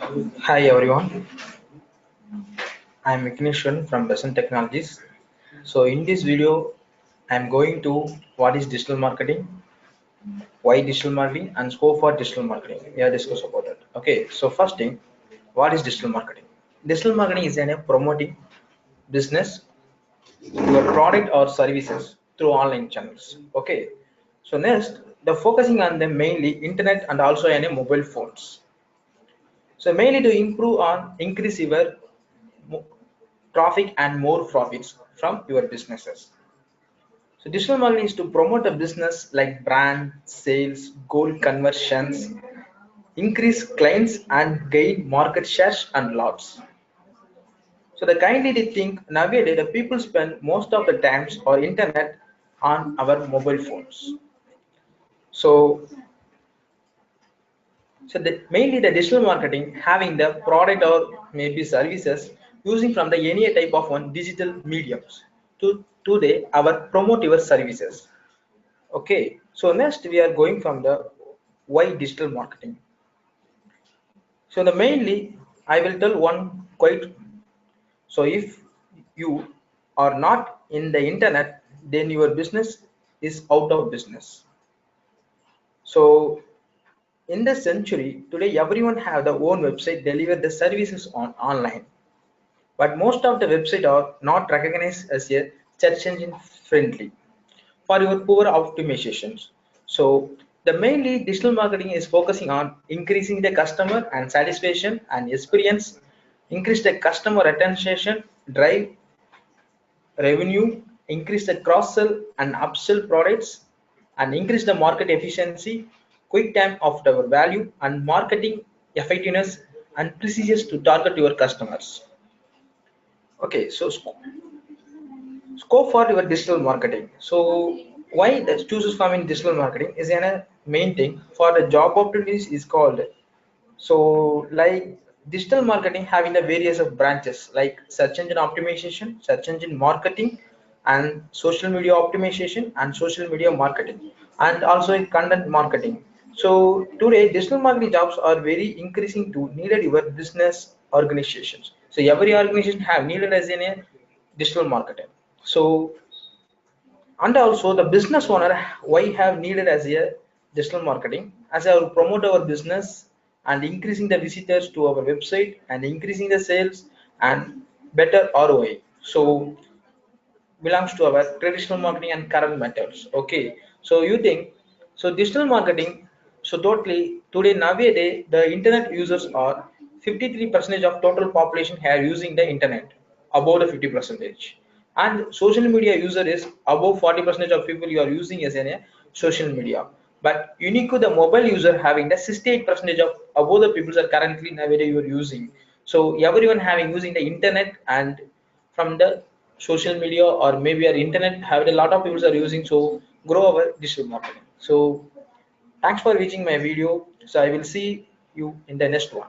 Hi everyone, I am K.Vigneshwaran from Technologies. So in this video, I am going to what is digital marketing, why digital marketing, and scope for digital marketing. We are discuss about it. Okay, so first thing, what is digital marketing? Digital marketing is promoting business, your product or services through online channels. Okay, so next, the focusing on the mainly internet and also mobile phones. So mainly to improve on increase your traffic and more profits from your businesses. So digital marketing is to promote a business like brand, sales, goal conversions, increase clients and gain market shares and lots. So the kindly they think nowadays the people spend most of the times or internet on our mobile phones. So mainly the digital marketing having the product or maybe services using from the any type of one digital mediums to today our promote your services. Okay, so next we are going from the why digital marketing. So the mainly I will tell one quite. So if you are not in the internet, then your business is out of business. So in the century today, everyone have their own website, deliver the services on online. But most of the websites are not recognized as a search engine friendly for your poor optimizations. So the mainly digital marketing is focusing on increasing the customer and satisfaction and experience, increase the customer retention, drive revenue, increase the cross sell and upsell products, and increase the market efficiency, quick time of our value, and marketing effectiveness and precision to target your customers. Okay, so scope for your digital marketing. So why the chooses from in digital marketing is a main thing for the job opportunities is called. So like digital marketing having the various of branches like search engine optimization, search engine marketing, and social media optimization and social media marketing, and also in content marketing. So today digital marketing jobs are very increasing to needed your business organizations. So every organization have needed as in a digital marketing. So and also the business owner why have needed as a digital marketing as I will promote our business and increasing the visitors to our website and increasing the sales and better ROI. So belongs to our traditional marketing and current methods. Okay, so you think so digital marketing, so totally today nowadays the internet users are 53% of total population here using the internet, above the 50%, and social media user is above 40% of people you are using as a social media. But unique the mobile user having the 68% of above the people are currently nowadays you are using. So everyone having using the internet and from the social media or maybe our internet have a lot of people are using, so grow our digital marketing. So thanks for watching my video, so I will see you in the next one.